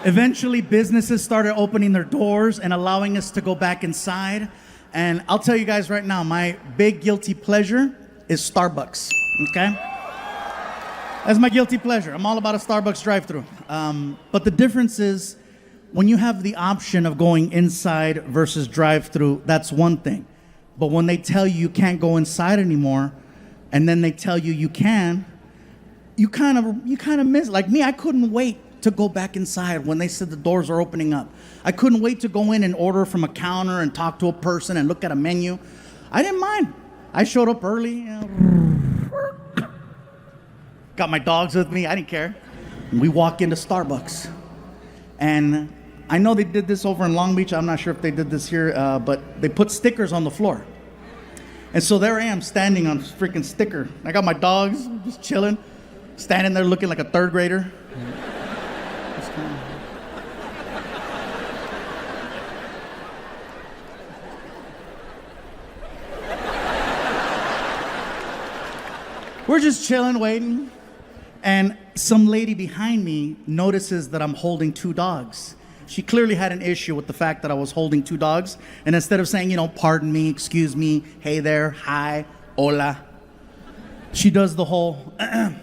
Eventually, businesses started opening their doors and allowing us to go back inside. And I'll tell you guys right now, my big guilty pleasure is Starbucks, okay? That's my guilty pleasure. I'm all about a Starbucks drive-thru. But the difference is, when you have the option of going inside versus drive-thru, that's one thing. But when they tell you can't go inside anymore, and then they tell you can, you kind of miss. Like me, I couldn't wait to go back inside when they said the doors are opening up. I couldn't wait to go in and order from a counter and talk to a person and look at a menu. I didn't mind. I showed up early. Got my dogs with me. I didn't care. We walk into Starbucks. And I know they did this over in Long Beach. I'm not sure if they did this here, but they put stickers on the floor. And so there I am standing on a freaking sticker. I got my dogs just chilling, standing there looking like a third grader. We're just chilling, waiting. And some lady behind me notices that I'm holding two dogs. She clearly had an issue with the fact that I was holding two dogs. And instead of saying, pardon me, excuse me, hey there, hi, hola, she does the whole, I'm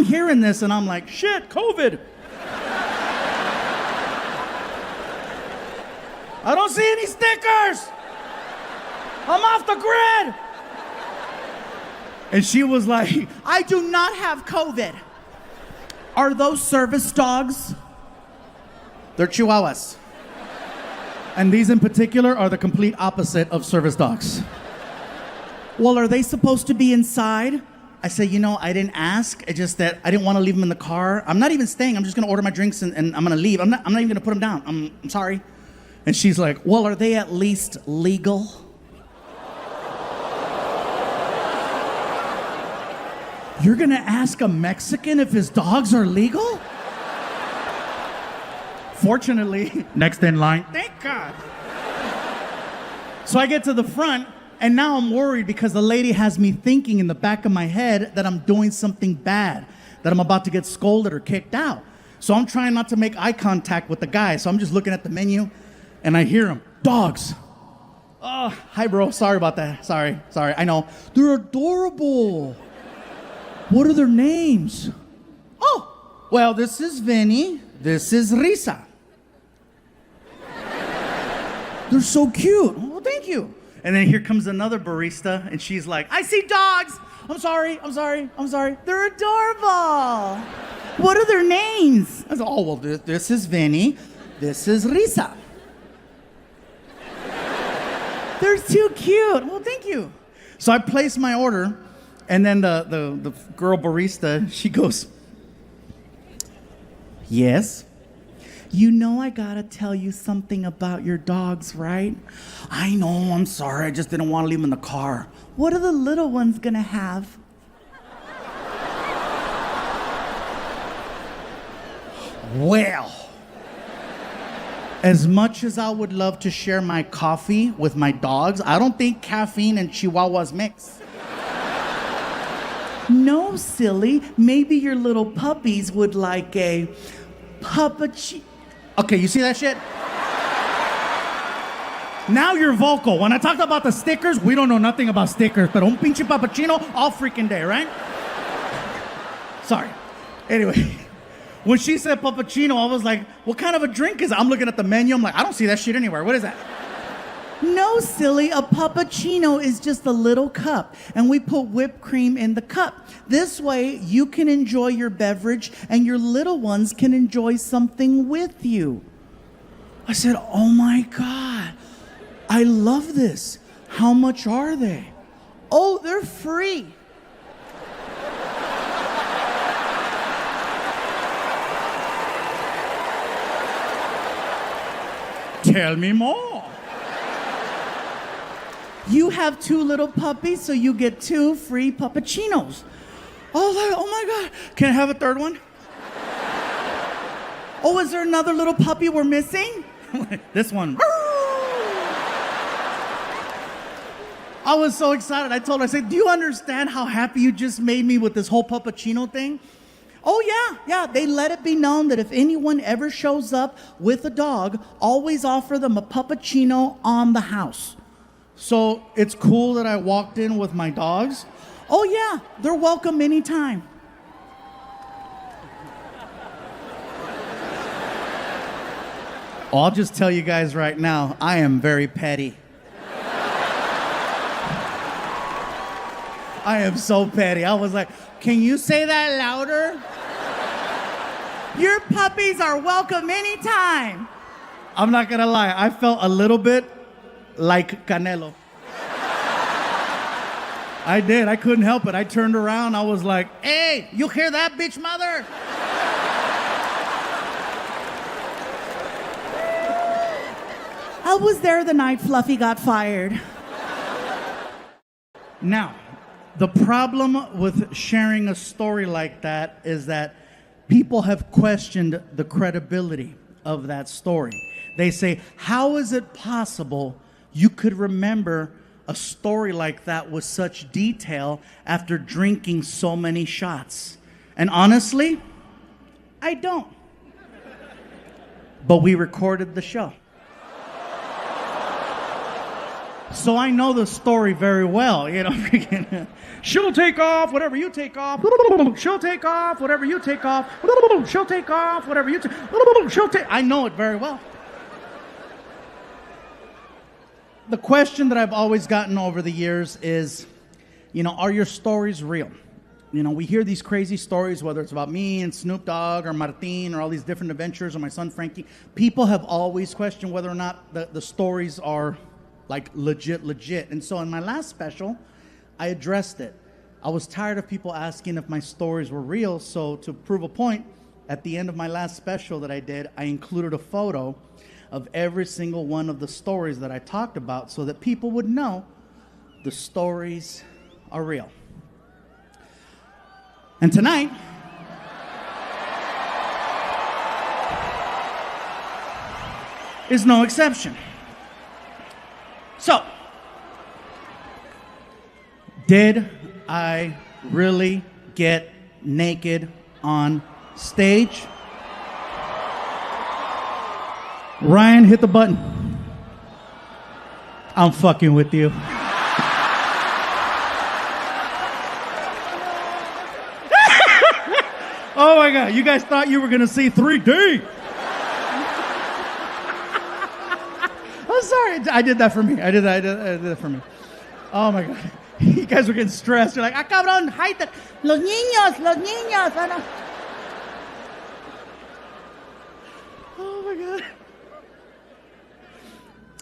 hearing this and I'm like, shit, COVID. I don't see any stickers. I'm off the grid. And she was like, I do not have COVID. Are those service dogs? They're Chihuahuas. And these in particular are the complete opposite of service dogs. Well, are they supposed to be inside? I said, I didn't ask. It's just that I didn't want to leave them in the car. I'm not even staying. I'm just going to order my drinks and I'm going to leave. I'm not even going to put them down. I'm sorry. And she's like, well, are they at least legal? You're gonna ask a Mexican if his dogs are legal? Fortunately, next in line, thank God. So I get to the front, and now I'm worried because the lady has me thinking in the back of my head that I'm doing something bad, that I'm about to get scolded or kicked out. So I'm trying not to make eye contact with the guy. So I'm just looking at the menu, and I hear him, dogs. Oh, hi bro, sorry about that. Sorry, I know. They're adorable. What are their names? Oh, well, this is Vinny. This is Risa. They're so cute. Well, thank you. And then here comes another barista, and she's like, I see dogs. I'm sorry. They're adorable. What are their names? I said, oh, well, this is Vinny. This is Risa. They're too cute. Well, thank you. So I placed my order. And then the girl barista, she goes, yes? I gotta tell you something about your dogs, right? I know, I'm sorry, I just didn't want to leave them in the car. What are the little ones gonna have? Well, as much as I would love to share my coffee with my dogs, I don't think caffeine and Chihuahuas mix. No, silly. Maybe your little puppies would like a puppuccino. Okay, you see that shit? Now you're vocal. When I talked about the stickers, we don't know nothing about stickers, but un pinche puppuccino all freaking day, right? Sorry. Anyway, when she said puppuccino, I was like, what kind of a drink is it? I'm looking at the menu. I'm like, I don't see that shit anywhere. What is that? No, silly, a puppuccino is just a little cup, and we put whipped cream in the cup. This way, you can enjoy your beverage, and your little ones can enjoy something with you. I said, oh my God, I love this. How much are they? Oh, they're free. Tell me more. You have two little puppies, so you get 2 free puppuccinos. Oh my God. Can I have a third one? Oh, is there another little puppy we're missing? This one. I was so excited. I told her, I said, do you understand how happy you just made me with this whole puppuccino thing? Oh, yeah. They let it be known that if anyone ever shows up with a dog, always offer them a puppuccino on the house. So it's cool that I walked in with my dogs. Oh, yeah, they're welcome anytime. I'll just tell you guys right now, I am very petty. I am so petty. I was like, can you say that louder? Your puppies are welcome anytime. I'm not gonna lie, I felt a little bit like Canelo. I did, I couldn't help it. I turned around, I was like, hey, you hear that, bitch mother? I was there the night Fluffy got fired. Now, the problem with sharing a story like that is that people have questioned the credibility of that story. They say, how is it possible you could remember a story like that with such detail after drinking so many shots? And honestly, I don't. But we recorded the show. So I know the story very well, you know. She'll take off whatever you take off. She'll take off whatever you take off. She'll take off whatever you take. I know it very well. The question that I've always gotten over the years is, are your stories real? We hear these crazy stories, whether it's about me and Snoop Dogg or Martin or all these different adventures or my son Frankie. People have always questioned whether or not the stories are like legit. And so in my last special, I addressed it. I was tired of people asking if my stories were real, so to prove a point, at the end of my last special that I did, I included a photo of every single one of the stories that I talked about so that people would know the stories are real. And tonight, is no exception. So, did I really get naked on stage? Ryan, hit the button. I'm fucking with you. Oh my God, you guys thought you were gonna see 3D. I'm sorry, I did that for me. I did that for me. Oh my God. You guys were getting stressed. You're like, cabrón, hide los niños. Oh my God.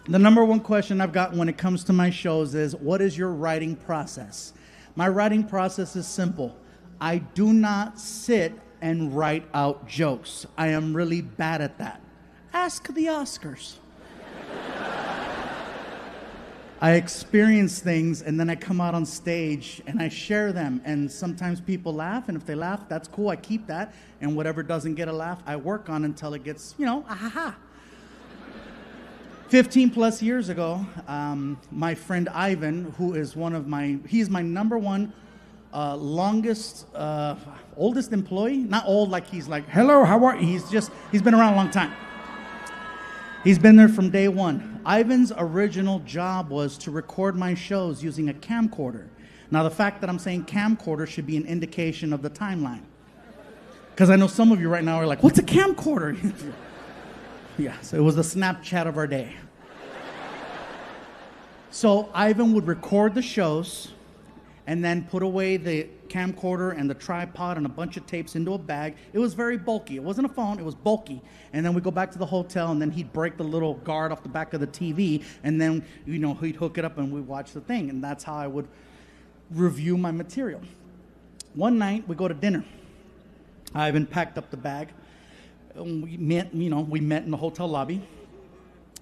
The number one question I've got when it comes to my shows is, what is your writing process? My writing process is simple. I do not sit and write out jokes. I am really bad at that. Ask the Oscars. I experience things and then I come out on stage and I share them, and sometimes people laugh, and if they laugh, that's cool, I keep that, and whatever doesn't get a laugh, I work on until it gets, ha. 15 plus years ago, my friend Ivan, who is he's my number one oldest employee. Not old like he's like, hello, how are you? He's been around a long time. He's been there from day one. Ivan's original job was to record my shows using a camcorder. Now, the fact that I'm saying camcorder should be an indication of the timeline. Because I know some of you right now are like, what's a camcorder? Yeah, so it was the Snapchat of our day. So Ivan would record the shows and then put away the camcorder and the tripod and a bunch of tapes into a bag. It was very bulky. It wasn't a phone, it was bulky. And then we'd go back to the hotel, and then he'd break the little guard off the back of the TV, and then, he'd hook it up and we'd watch the thing. And that's how I would review my material. One night, we go to dinner. Ivan packed up the bag. We met in the hotel lobby.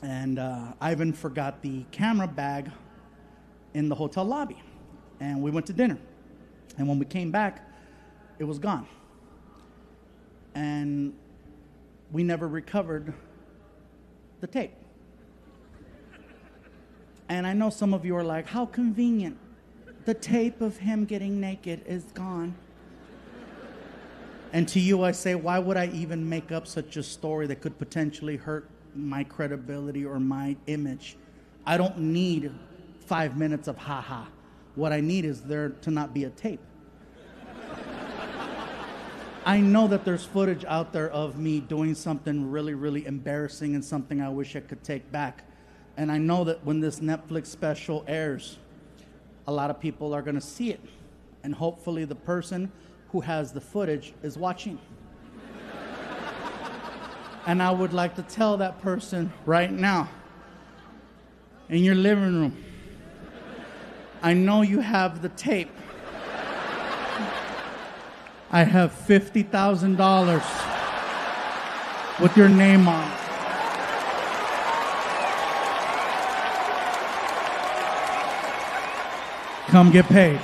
And Ivan forgot the camera bag in the hotel lobby. And we went to dinner. And when we came back, it was gone. And we never recovered the tape. And I know some of you are like, how convenient. The tape of him getting naked is gone. And to you I say, why would I even make up such a story that could potentially hurt my credibility or my image? I don't need 5 minutes of ha-ha. What I need is there to not be a tape. I know that there's footage out there of me doing something really, really embarrassing and something I wish I could take back. And I know that when this Netflix special airs, a lot of people are going to see it. And hopefully the person who has the footage is watching. And I would like to tell that person right now, in your living room, I know you have the tape. I have $50,000 with your name on it. Come get paid.